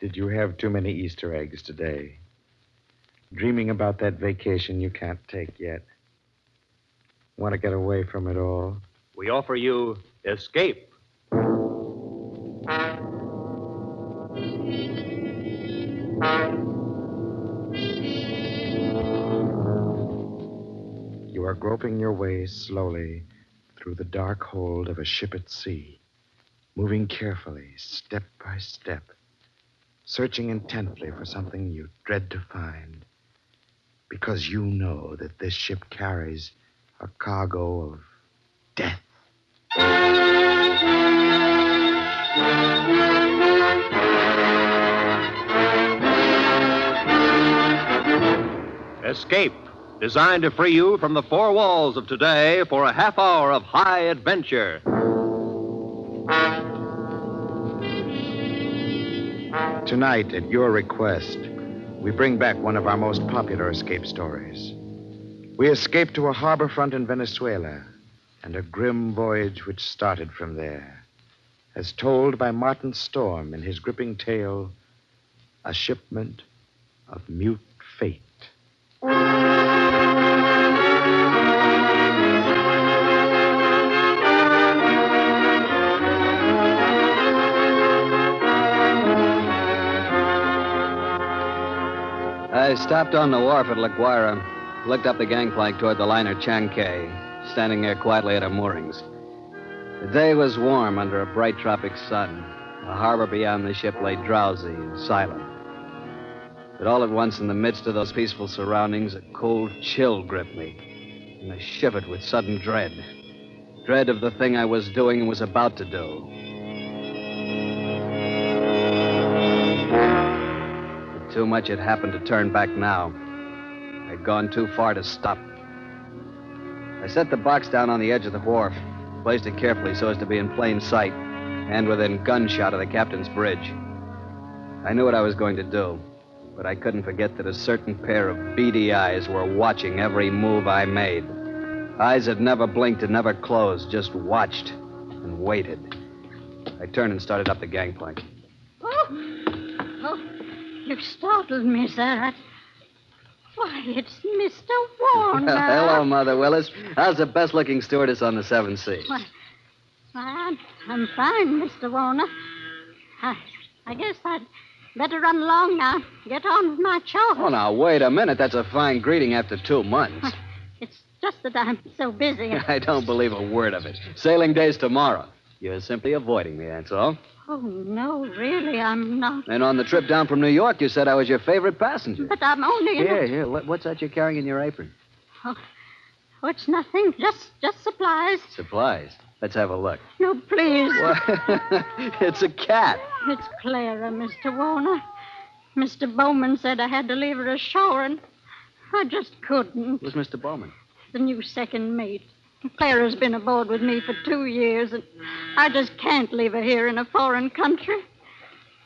Did you have too many Easter eggs today? Dreaming about that vacation you can't take yet? Want to get away from it all? We offer you Escape. You are groping your way slowly through the dark hold of a ship at sea, moving carefully, step by step, searching intently for something you dread to find, because you know that this ship carries a cargo of death. Escape, designed to free you from the four walls of today for a half hour of high adventure. Tonight, at your request, we bring back one of our most popular escape stories. We escape to a harbor front in Venezuela and a grim voyage which started from there, as told by Martin Storm in his gripping tale, A Shipment of Mute Fate. I stopped on the wharf at La Guaira, looked up the gangplank toward the liner Chankay, standing there quietly at her moorings. The day was warm under a bright tropic sun. The harbor beyond the ship lay drowsy and silent. But all at once, in the midst of those peaceful surroundings, a cold chill gripped me, and I shivered with sudden dread. Dread of the thing I was doing and was about to do. But too much had happened to turn back now. I'd gone too far to stop. I set the box down on the edge of the wharf, placed it carefully so as to be in plain sight, and within gunshot of the captain's bridge. I knew what I was going to do, but I couldn't forget that a certain pair of beady eyes were watching every move I made. Eyes that never blinked and never closed, just watched and waited. I turned and started up the gangplank. Oh, you startled me, sir. Why, it's Mr. Warner. Hello, Mother Willis. How's the best-looking stewardess on the Seven Seas? Why, I'm fine, Mr. Warner. I guess I'd better run along now. Get on with my chores. Oh, now, wait a minute. That's a fine greeting after 2 months. It's just that I'm so busy. I don't believe a word of it. Sailing day's tomorrow. You're simply avoiding me, that's all. Oh, no, really, I'm not. And on the trip down from New York, you said I was your favorite passenger. But I'm only in Here, what's that you're carrying in your apron? Oh, it's nothing. Just supplies. Supplies? Let's have a look. No, please. What? It's a cat. It's Clara, Mr. Warner. Mr. Bowman said I had to leave her ashore, and I just couldn't. Who's Mr. Bowman? The new second mate. Clara's been aboard with me for 2 years, and I just can't leave her here in a foreign country,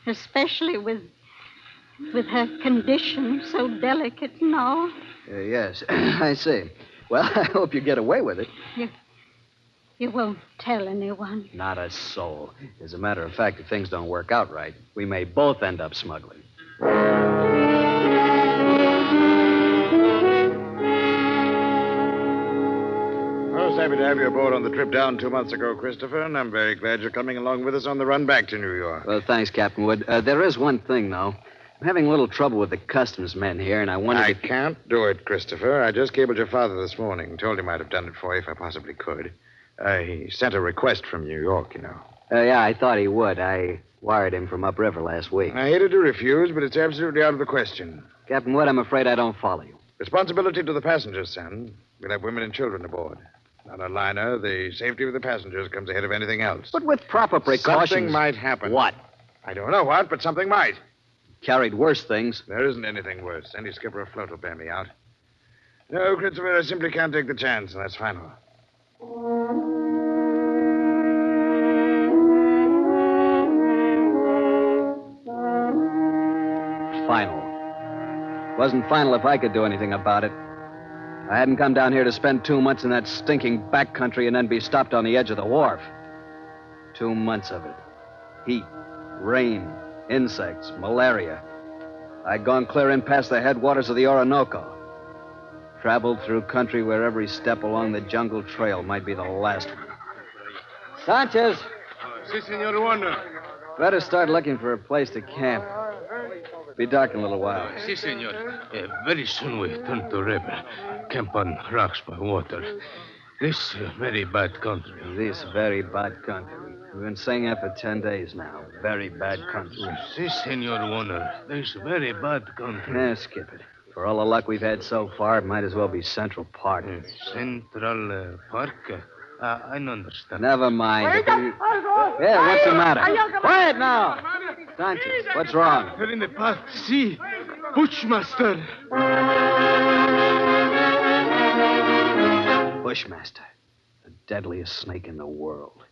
especially with her condition so delicate and all. Yes, I see. Well, I hope you get away with it. You won't tell anyone? Not a soul. As a matter of fact, if things don't work out right, we may both end up smuggling. Most happy to have you aboard on the trip down 2 months ago, Christopher, and I'm very glad you're coming along with us on the run back to New York. Well, thanks, Captain Wood. There is one thing, though. I'm having a little trouble with the customs men here, and I wondered I can't do it, Christopher. I just cabled your father this morning. Told him I'd have done it for you if I possibly could. He sent a request from New York, you know. Yeah, I thought he would. I wired him from upriver last week. I hated to refuse, but it's absolutely out of the question. Captain Wood, I'm afraid I don't follow you. Responsibility to the passengers, son. We'll have women and children aboard. On a liner, the safety of the passengers comes ahead of anything else. But with proper precautions... Something might happen. What? I don't know what, but something might. Carried worse things. There isn't anything worse. Any skipper afloat will bear me out. No, Christopher, I simply can't take the chance, and that's final. Final. Wasn't final if I could do anything about it. I hadn't come down here to spend 2 months in that stinking backcountry and then be stopped on the edge of the wharf. 2 months of it. Heat, rain, insects, malaria. I'd gone clear in past the headwaters of the Orinoco. Traveled through country where every step along the jungle trail might be the last one. Sanchez! Si, Senor Warner. Better start looking for a place to camp. Be dark in a little while. Si, senor. Very soon we turn to rebel. Camp on rocks by water. This very bad country. This very bad country. We've been saying that for 10 days now. Very bad country. Si, Senor Warner. This very bad country. Yeah, skip it. For all the luck we've had so far, it might as well be Central Park. Central Park? I don't understand. Never mind. Yeah, what's the matter? Quiet now! Sanchez, what's wrong? They're in the park. See, Bushmaster. Bushmaster. The deadliest snake in the world.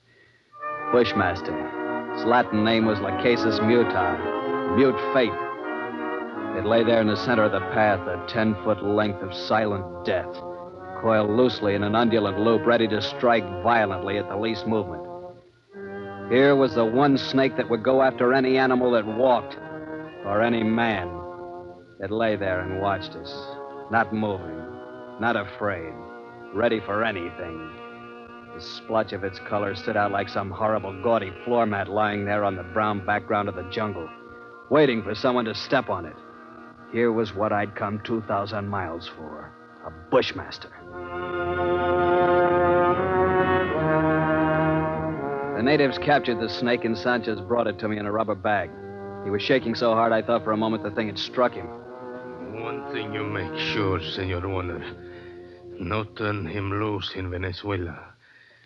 Bushmaster. His Latin name was Lachesis muta, mute fate. It lay there in the center of the path, a 10-foot length of silent death, coiled loosely in an undulant loop, ready to strike violently at the least movement. Here was the one snake that would go after any animal that walked, or any man. It lay there and watched us, not moving, not afraid, ready for anything. The splotch of its color stood out like some horrible, gaudy floor mat lying there on the brown background of the jungle, waiting for someone to step on it. Here was what I'd come 2,000 miles for, a bushmaster. The natives captured the snake, and Sanchez brought it to me in a rubber bag. He was shaking so hard I thought for a moment the thing had struck him. One thing you make sure, Senor Warner. No turn him loose in Venezuela.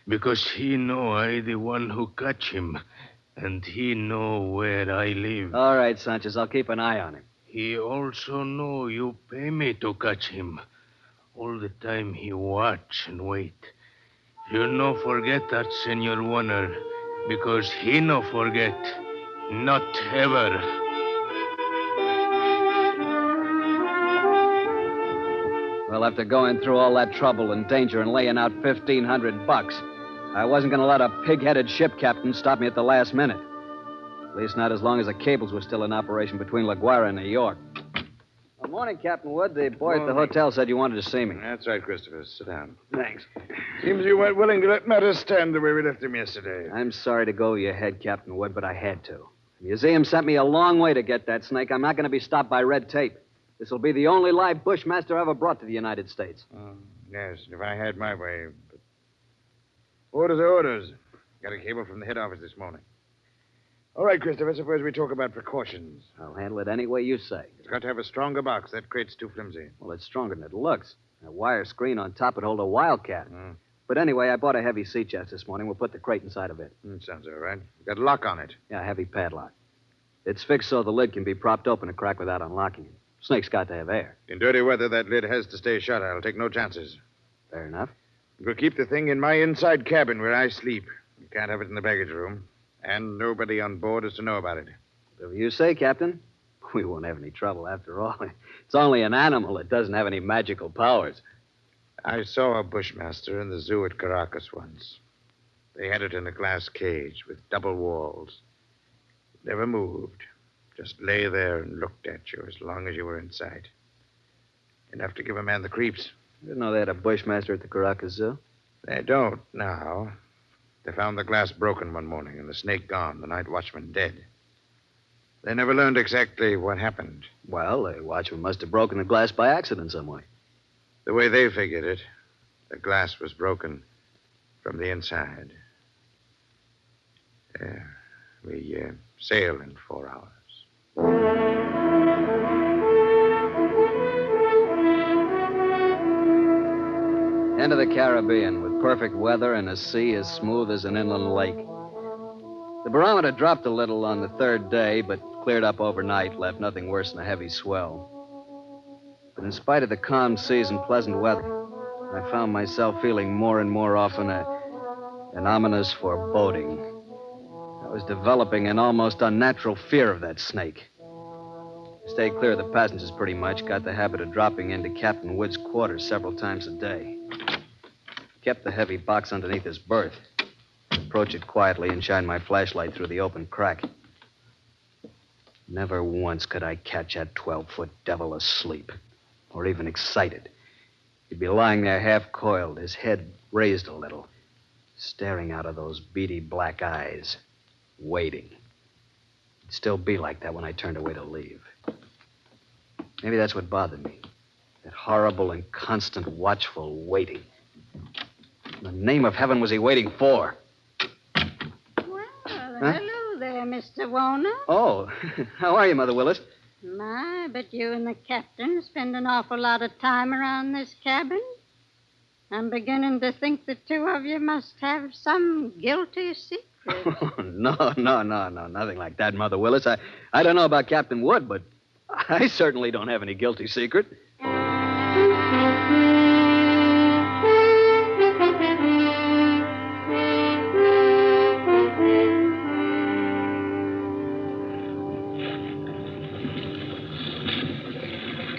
Because he know I the one who catch him. And he know where I live. All right, Sanchez, I'll keep an eye on him. He also know you pay me to catch him. All the time he watch and wait. You no forget that, Senor Warner, because he no forget. Not ever. Well, after going through all that trouble and danger and laying out $1,500, I wasn't going to let a pig-headed ship captain stop me at the last minute. At least not as long as the cables were still in operation between La Guaira and New York. Good morning, Captain Wood. The boy at the hotel said you wanted to see me. That's right, Christopher. Sit down. Thanks. Seems you weren't willing to let matters stand the way we left them yesterday. I'm sorry to go over your head, Captain Wood, but I had to. The museum sent me a long way to get that snake. I'm not going to be stopped by red tape. This will be the only live bushmaster ever brought to the United States. Yes, if I had my way. But... Orders are orders. Got a cable from the head office this morning. All right, Christopher, suppose we talk about precautions. I'll handle it any way you say. It's got to have a stronger box. That crate's too flimsy. Well, it's stronger than it looks. That wire screen on top would hold a wildcat. But anyway, I bought a heavy sea chest this morning. We'll put the crate inside of it. Sounds all right. Got a lock on it. Yeah, a heavy padlock. It's fixed so the lid can be propped open a crack without unlocking it. Snake's got to have air. In dirty weather, that lid has to stay shut. I'll take no chances. Fair enough. We'll keep the thing in my inside cabin where I sleep. You can't have it in the baggage room. And nobody on board is to know about it. Whatever you say, Captain. We won't have any trouble after all. It's only an animal that doesn't have any magical powers. I saw a bushmaster in the zoo at Caracas once. They had it in a glass cage with double walls. It never moved. Just lay there and looked at you as long as you were in sight. Enough to give a man the creeps. I didn't know they had a bushmaster at the Caracas Zoo. They don't now. They found the glass broken one morning and the snake gone, the night watchman dead. They never learned exactly what happened. Well, the watchman must have broken the glass by accident some way. The way they figured it, the glass was broken from the inside. We sail in 4 hours. Into the Caribbean with perfect weather and a sea as smooth as an inland lake. The barometer dropped a little on the third day, but cleared up overnight, left nothing worse than a heavy swell. But in spite of the calm seas and pleasant weather, I found myself feeling more and more often an ominous foreboding. I was developing an almost unnatural fear of that snake. Stayed clear of the passengers pretty much, got the habit of dropping into Captain Wood's quarters several times a day. Kept the heavy box underneath his berth. Approach it quietly and shine my flashlight through the open crack. Never once could I catch that 12-foot devil asleep, or even excited. He'd be lying there half-coiled, his head raised a little, staring out of those beady black eyes, waiting. He'd still be like that when I turned away to leave. Maybe that's what bothered me. That horrible and constant watchful waiting. In the name of heaven was he waiting for? Well, hello there, Mr. Warner. Oh, how are you, Mother Willis? My, but you and the captain spend an awful lot of time around this cabin. I'm beginning to think the two of you must have some guilty secret. No, nothing like that, Mother Willis. I don't know about Captain Wood, but I certainly don't have any guilty secret.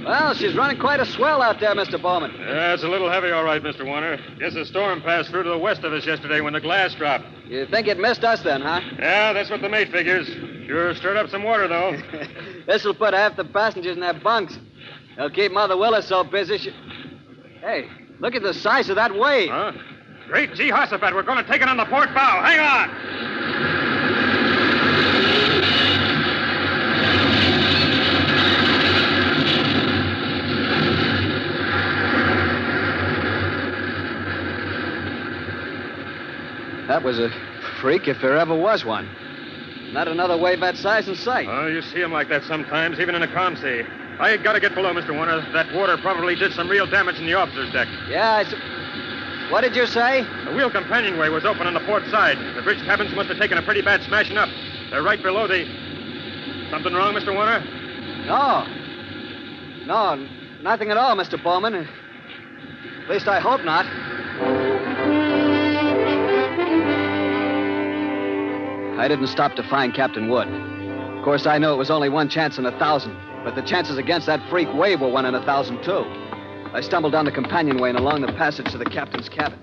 Well, she's running quite a swell out there, Mr. Bowman. Yeah, it's a little heavy, all right, Mr. Warner. Guess a storm passed through to the west of us yesterday when the glass dropped. You think it missed us then, huh? Yeah, that's what the mate figures. Sure stirred up some water, though. This'll put half the passengers in their bunks. They'll keep Mother Willis so busy Hey, look at the size of that wave. Huh? Great Jehoshaphat, we're going to take it on the port bow. Hang on! That was a freak if there ever was one. Not another wave that size in sight. Oh, you see them like that sometimes, even in a calm sea. I got to get below, Mr. Warner. That water probably did some real damage in the officer's deck. Yeah, What did you say? The wheel companionway was open on the port side. The bridge cabins must have taken a pretty bad smashing up. They're right below the... Something wrong, Mr. Warner? No, nothing at all, Mr. Bowman. At least I hope not. I didn't stop to find Captain Wood. Of course, I know it was only one chance in 1,000, but the chances against that freak wave were 1 in 1,000, too. I stumbled down the companionway and along the passage to the captain's cabin.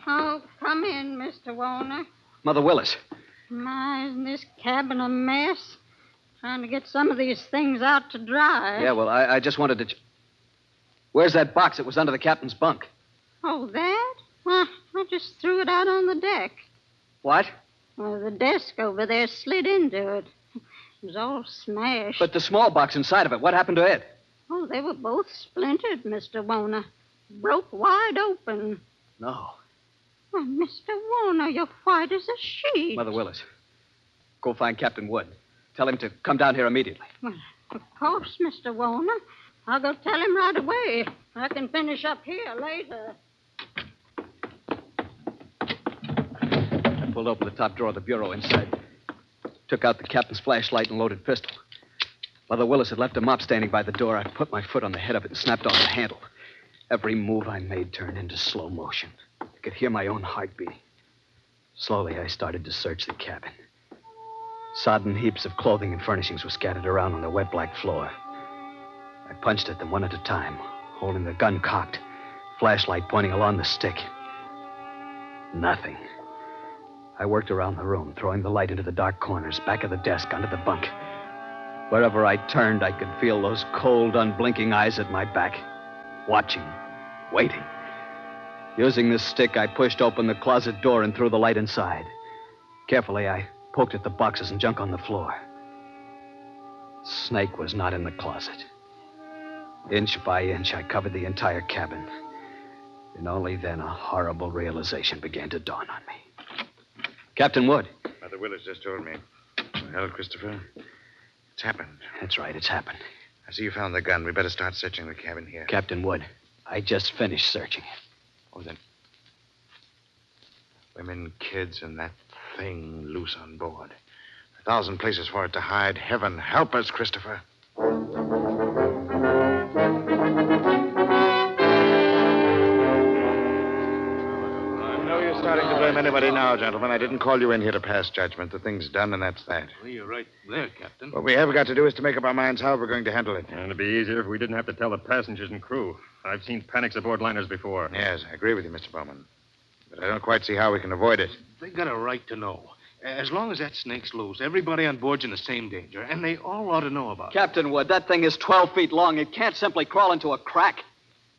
Oh, come in, Mr. Warner. Mother Willis. My, isn't this cabin a mess? Trying to get some of these things out to dry. Yeah, well, I just wanted to... Where's that box that was under the captain's bunk? Oh, that? Well, I just threw it out on the deck. What? Well, the desk over there slid into it. It was all smashed. But the small box inside of it, what happened to it? Oh, they were both splintered, Mr. Warner. Broke wide open. No. Well, Mr. Warner, you're white as a sheet. Mother Willis, go find Captain Wood. Tell him to come down here immediately. Well, of course, Mr. Warner. I'll go tell him right away. I can finish up here later. I pulled open the top drawer of the bureau inside. Took out the captain's flashlight and loaded pistol. Mother Willis had left a mop standing by the door. I put my foot on the head of it and snapped off the handle. Every move I made turned into slow motion. I could hear my own heart beating. Slowly, I started to search the cabin. Sodden heaps of clothing and furnishings were scattered around on the wet black floor. I punched at them one at a time, holding the gun cocked, flashlight pointing along the stick. Nothing. I worked around the room, throwing the light into the dark corners, back of the desk, under the bunk. Wherever I turned, I could feel those cold, unblinking eyes at my back, watching, waiting. Using the stick, I pushed open the closet door and threw the light inside. Carefully, I poked at the boxes and junk on the floor. Snake was not in the closet. Inch by inch, I covered the entire cabin. And only then a horrible realization began to dawn on me. Captain Wood. Mother Willis just told me. Well, Christopher, it's happened. That's right, it's happened. I see you found the gun. We better start searching the cabin here. Captain Wood, I just finished searching it. Oh, then. Women, kids, and that thing loose on board. 1,000 places for it to hide. Heaven help us, Christopher. Starting to blame anybody now, gentlemen. I didn't call you in here to pass judgment. The thing's done, and that's that. Well, you're right there, Captain. What we have got to do is to make up our minds how we're going to handle it. And it'd be easier if we didn't have to tell the passengers and crew. I've seen panics aboard liners before. Yes, I agree with you, Mr. Bowman. But I don't quite see how we can avoid it. They got a right to know. As long as that snake's loose, everybody on board's in the same danger, and they all ought to know about it. Captain Wood, that thing is 12 feet long. It can't simply crawl into a crack.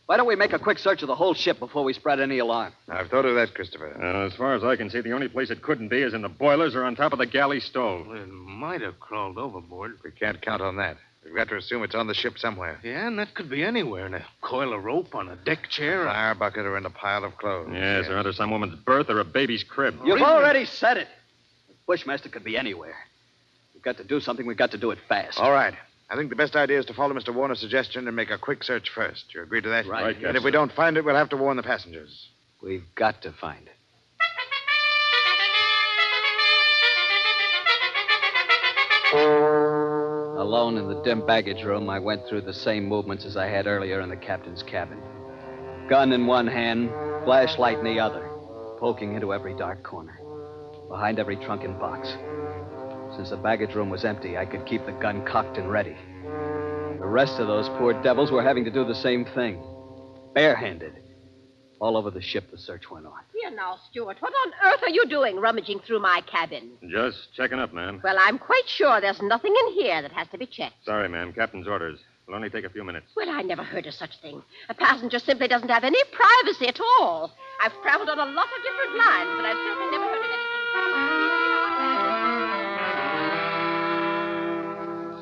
Why don't we make a quick search of the whole ship before we spread any alarm? I've thought of that, Christopher. As far as I can see, the only place it couldn't be is in the boilers or on top of the galley stove. Well, it might have crawled overboard. We can't count on that. We've got to assume it's on the ship somewhere. Yeah, and that could be anywhere. In a coil of rope, on a deck chair. Fire bucket or in a pile of clothes. Yes, or under some woman's berth or a baby's crib. You've already said it. The Bushmaster could be anywhere. We've got to do something. We've got to do it fast. All right. I think the best idea is to follow Mr. Warner's suggestion and make a quick search first. You agree to that? Right. And if we don't find it, we'll have to warn the passengers. We've got to find it. Alone in the dim baggage room, I went through the same movements as I had earlier in the captain's cabin. Gun in one hand, flashlight in the other, poking into every dark corner, behind every trunk and box. Since the baggage room was empty, I could keep the gun cocked and ready. The rest of those poor devils were having to do the same thing. Barehanded. All over the ship, the search went on. Here now, Stuart, what on earth are you doing rummaging through my cabin? Just checking up, ma'am. Well, I'm quite sure there's nothing in here that has to be checked. Sorry, ma'am. Captain's orders. It'll only take a few minutes. Well, I never heard of such a thing. A passenger simply doesn't have any privacy at all. I've traveled on a lot of different lines, but I've certainly never heard of anything.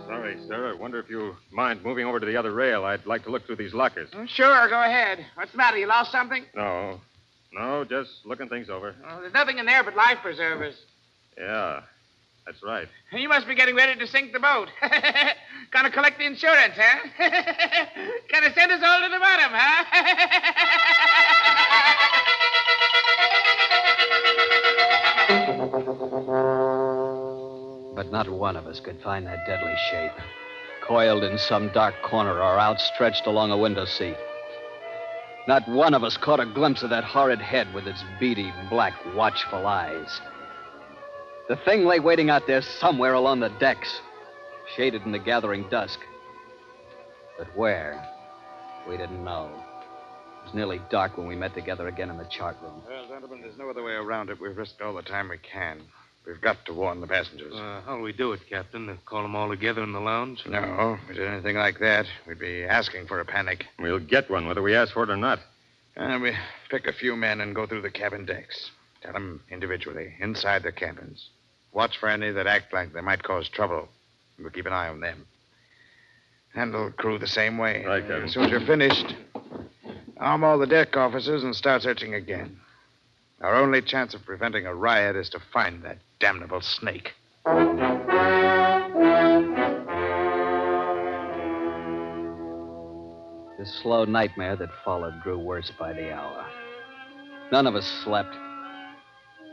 Sorry, sir. I wonder if you mind moving over to the other rail. I'd like to look through these lockers. Sure, go ahead. What's the matter? You lost something? No, just looking things over. Oh, there's nothing in there but life preservers. Yeah, that's right. You must be getting ready to sink the boat. Gonna collect the insurance, huh? Gonna send us all to the bottom, huh? But not one of us could find that deadly shape, coiled in some dark corner or outstretched along a window seat. Not one of us caught a glimpse of that horrid head with its beady, black, watchful eyes. The thing lay waiting out there somewhere along the decks, shaded in the gathering dusk. But where? We didn't know. It was nearly dark when we met together again in the chart room. Well, gentlemen, there's no other way around it. We've risked all the time we can. We've got to warn the passengers. How'll we do it, Captain? Call them all together in the lounge? No, if we did anything like that, we'd be asking for a panic. We'll get one, whether we ask for it or not. We pick a few men and go through the cabin decks. Tell them individually, inside their cabins. Watch for any that act like they might cause trouble. We'll keep an eye on them. Handle crew the same way. Right, Captain. As soon as you're finished, arm all the deck officers and start searching again. Our only chance of preventing a riot is to find that damnable snake. The slow nightmare that followed grew worse by the hour. None of us slept.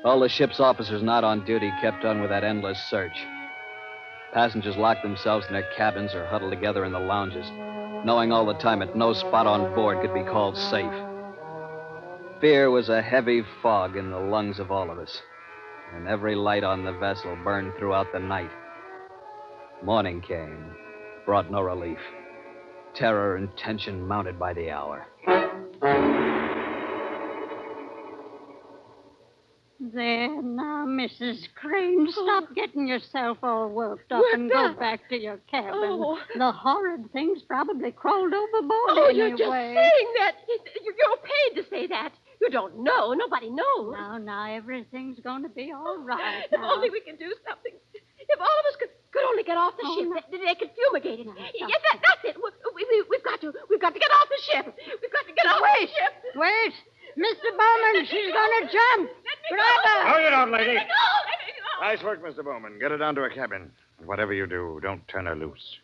All the ship's officers not on duty kept on with that endless search. Passengers locked themselves in their cabins or huddled together in the lounges, knowing all the time that no spot on board could be called safe. Fear was a heavy fog in the lungs of all of us, and every light on the vessel burned throughout the night. Morning came, brought no relief. Terror and tension mounted by the hour. There now, Mrs. Crane. Stop getting yourself all worked up and go back to your cabin. Oh. The horrid thing's probably crawled overboard Oh, anyway. you're just saying that. You're paid to say that. You don't know. Nobody knows. Now, everything's going to be all right. If now. only we could do something. If all of us could only get off the ship, they could fumigate it. Yes, that's it. We've got to get off the ship. We've got to get off the ship. Wait! Mr. Bowman, she's going to jump. Grab her. No, you don't, lady. Let me go. Nice work, Mr. Bowman. Get her down to her cabin. And whatever you do, don't turn her loose.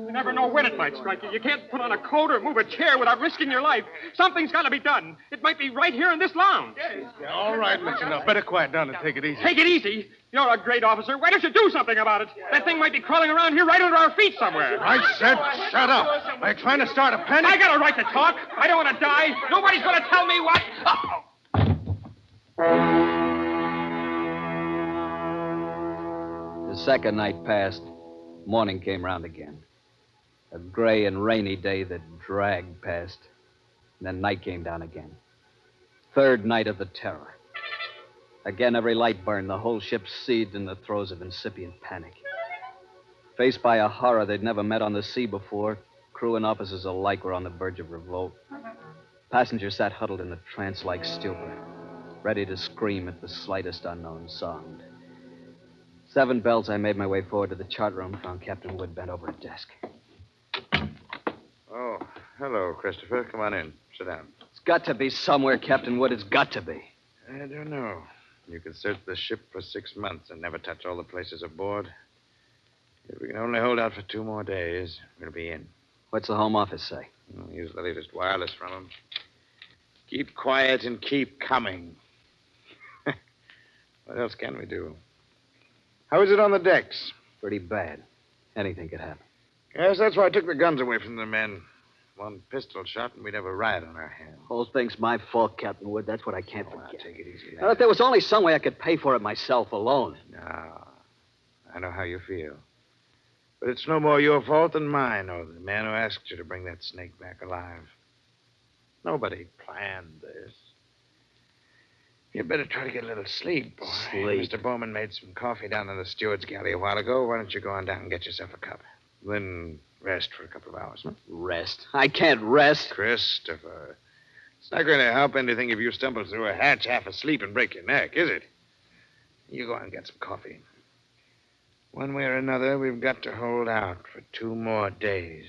You never know when it might strike you. You can't put on a coat or move a chair without risking your life. Something's got to be done. It might be right here in this lounge. Yeah, all right, listen up. Better quiet down and take it easy. Take it easy. You're a great officer. Why don't you do something about it? That thing might be crawling around here right under our feet somewhere. I said shut up. Are you trying to start a panic? I got a right to talk. I don't want to die. Nobody's going to tell me what. The second night passed. Morning came round again. A gray and rainy day that dragged past. And then night came down again. Third night of the terror. Again, every light burned, the whole ship seethed in the throes of incipient panic. Faced by a horror they'd never met on the sea before, crew and officers alike were on the verge of revolt. Passengers sat huddled in a trance-like stupor, ready to scream at the slightest unknown sound. 7 bells, I made my way forward to the chart room, found Captain Wood bent over a desk. Oh, hello, Christopher. Come on in. Sit down. It's got to be somewhere, Captain Wood. It's got to be. I don't know. You could search the ship for 6 months and never touch all the places aboard. If we can only hold out for 2 more days, we'll be in. What's the Home Office say? We'll use the latest wireless from them. Keep quiet and keep coming. What else can we do? How is it on the decks? Pretty bad. Anything could happen. Yes, that's why I took the guns away from the men. 1 pistol shot and we'd have a riot on our hands. Whole thing's my fault, Captain Wood. That's what I can't Now, forget. take it easy. Now, if there was only some way I could pay for it myself alone. No. I know how you feel. But it's no more your fault than mine, or the man who asked you to bring that snake back alive. Nobody planned this. You'd better try to get a little sleep, boy. Sleep? Mr. Bowman made some coffee down in the steward's galley a while ago. Why don't you go on down and get yourself a cup? Then rest for a couple of hours, huh? Rest? I can't rest. Christopher, it's not going to help anything if you stumble through a hatch half asleep and break your neck, is it? You go on and get some coffee. One way or another, we've got to hold out for 2 more days.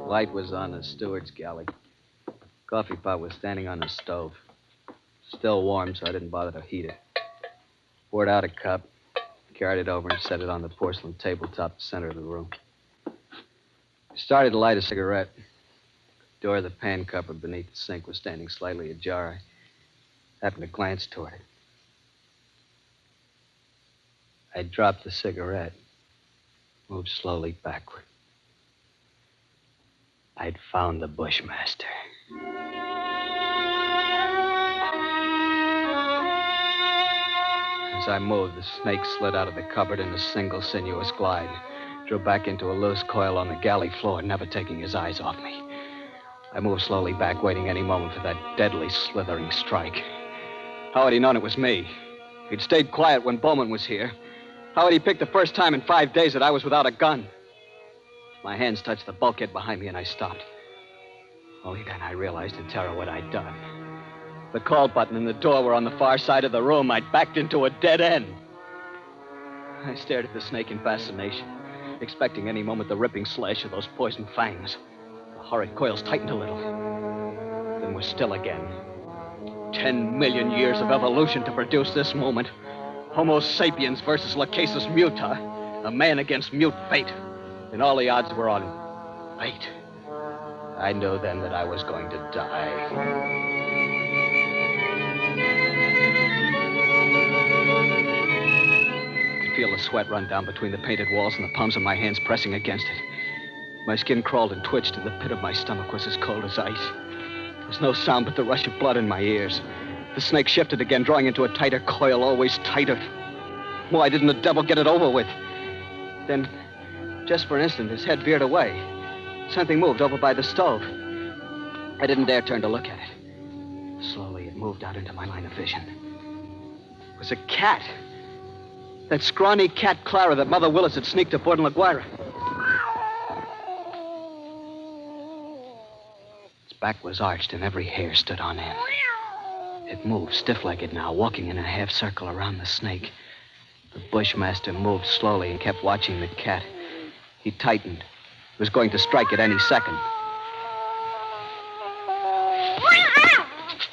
Light was on the steward's galley. Coffee pot was standing on the stove. Still warm, so I didn't bother to heat it. Poured out a cup, carried it over, and set it on the porcelain tabletop center of the room. Started to light a cigarette. The door of the pan cupboard beneath the sink was standing slightly ajar. I happened to glance toward it. I dropped the cigarette, moved slowly backward. I'd found the Bushmaster. As I moved, the snake slid out of the cupboard in a single sinuous glide, drew back into a loose coil on the galley floor, never taking his eyes off me. I moved slowly back, waiting any moment for that deadly, slithering strike. How had he known it was me? He'd stayed quiet when Bowman was here. How had he picked the first time in 5 days that I was without a gun? My hands touched the bulkhead behind me, and I stopped. Only then I realized in terror what I'd done. The call button and the door were on the far side of the room. I'd backed into a dead end. I stared at the snake in fascination, expecting any moment the ripping slash of those poison fangs. The horrid coils tightened a little, then were still again. 10 million years of evolution to produce this moment. Homo sapiens versus Lachesis muta. A man against mute fate. And all the odds were on fate. I knew then that I was going to die. I could feel the sweat run down between the painted walls and the palms of my hands pressing against it. My skin crawled and twitched, and the pit of my stomach was as cold as ice. There was no sound but the rush of blood in my ears. The snake shifted again, drawing into a tighter coil, always tighter. Why didn't the devil get it over with? Then, just for an instant, his head veered away. Something moved over by the stove. I didn't dare turn to look at it. Slowly, it moved out into my line of vision. It was a cat. That scrawny cat, Clara, that Mother Willis had sneaked aboard in La Guaira. Its back was arched and every hair stood on end. It moved, stiff-legged now, walking in a half circle around the snake. The Bushmaster moved slowly and kept watching the cat. He tightened. He was going to strike at any second.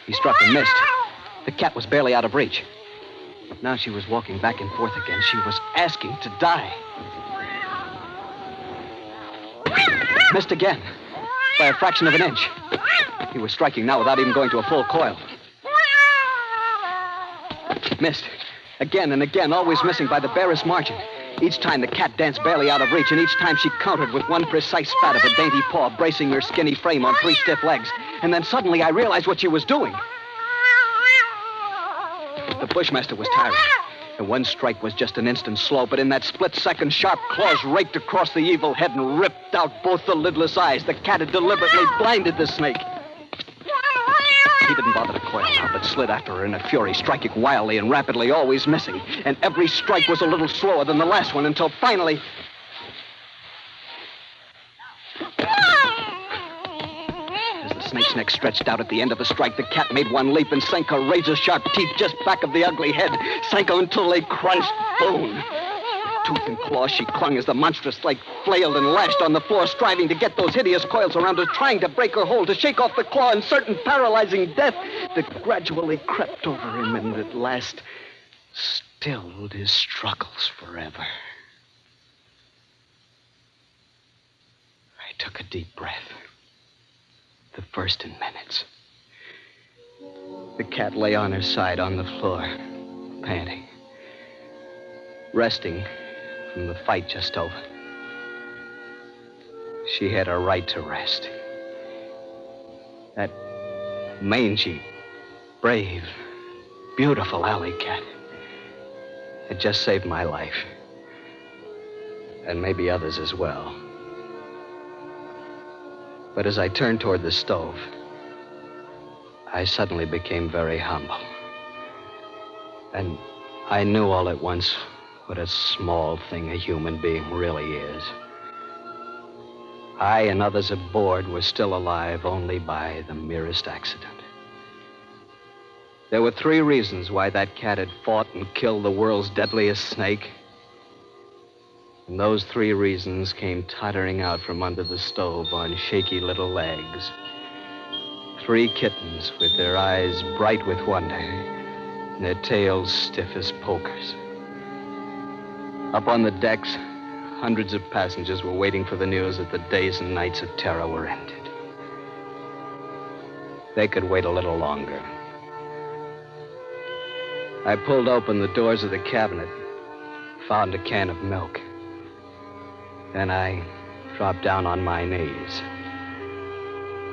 He struck and missed. The cat was barely out of reach. Now she was walking back and forth again. She was asking to die. Missed again. By a fraction of an inch. He was striking now without even going to a full coil. Missed. Again and again, always missing by the barest margin. Each time the cat danced barely out of reach, and each time she countered with one precise spat of a dainty paw, bracing her skinny frame on 3 stiff legs. And then suddenly I realized what she was doing. The Bushmaster was tiring. And one strike was just an instant slow, but in that split second, sharp claws raked across the evil head and ripped out both the lidless eyes. The cat had deliberately blinded the snake. He didn't bother to coil now, but slid after her in a fury, striking wildly and rapidly, always missing. And every strike was a little slower than the last one, until finally... As the snake's neck stretched out at the end of the strike, the cat made one leap and sank her razor-sharp teeth just back of the ugly head, sank her until they crunched bone. Tooth and claw, she clung as the monstrous snake flailed and lashed on the floor, striving to get those hideous coils around her, trying to break her hold, to shake off the claw and certain paralyzing death that gradually crept over him and at last stilled his struggles forever. I took a deep breath. The first in minutes. The cat lay on her side on the floor, panting, resting from the fight just over. She had a right to rest. That mangy, brave, beautiful alley cat had just saved my life. And maybe others as well. But as I turned toward the stove, I suddenly became very humble. And I knew all at once what a small thing a human being really is. I and others aboard were still alive only by the merest accident. There were 3 reasons why that cat had fought and killed the world's deadliest snake. And those 3 reasons came tottering out from under the stove on shaky little legs. 3 kittens with their eyes bright with wonder and their tails stiff as pokers. Up on the decks, hundreds of passengers were waiting for the news that the days and nights of terror were ended. They could wait a little longer. I pulled open the doors of the cabinet, found a can of milk. Then I dropped down on my knees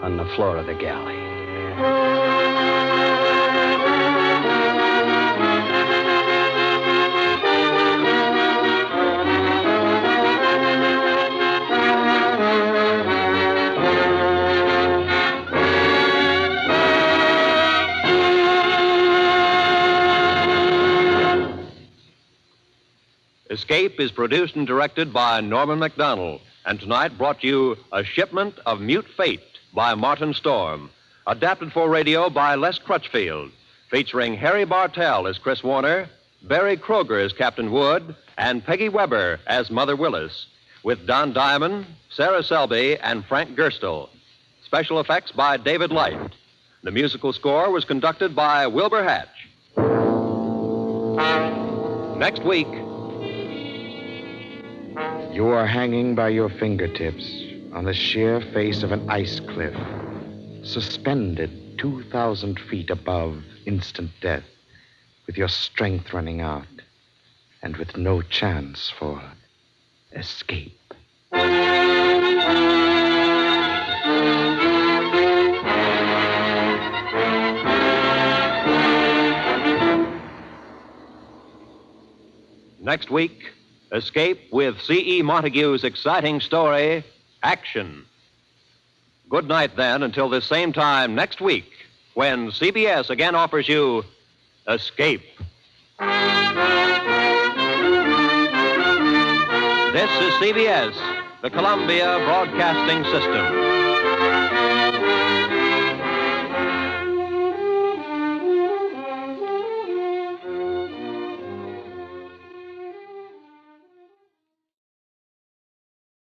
on the floor of the galley. Escape is produced and directed by Norman MacDonald, and tonight brought you A Shipment of Mute Fate by Martin Storm, adapted for radio by Les Crutchfield, featuring Harry Bartell as Chris Warner, Barry Kroger as Captain Wood, and Peggy Weber as Mother Willis, with Don Diamond, Sarah Selby, and Frank Gerstle. Special effects by David Light. The musical score was conducted by Wilbur Hatch. Next week... You are hanging by your fingertips on the sheer face of an ice cliff, suspended 2,000 feet above instant death, with your strength running out, and with no chance for escape. Next week, Escape with C.E. Montague's exciting story, Action. Good night, then, until this same time next week, when CBS again offers you Escape. This is CBS, the Columbia Broadcasting System.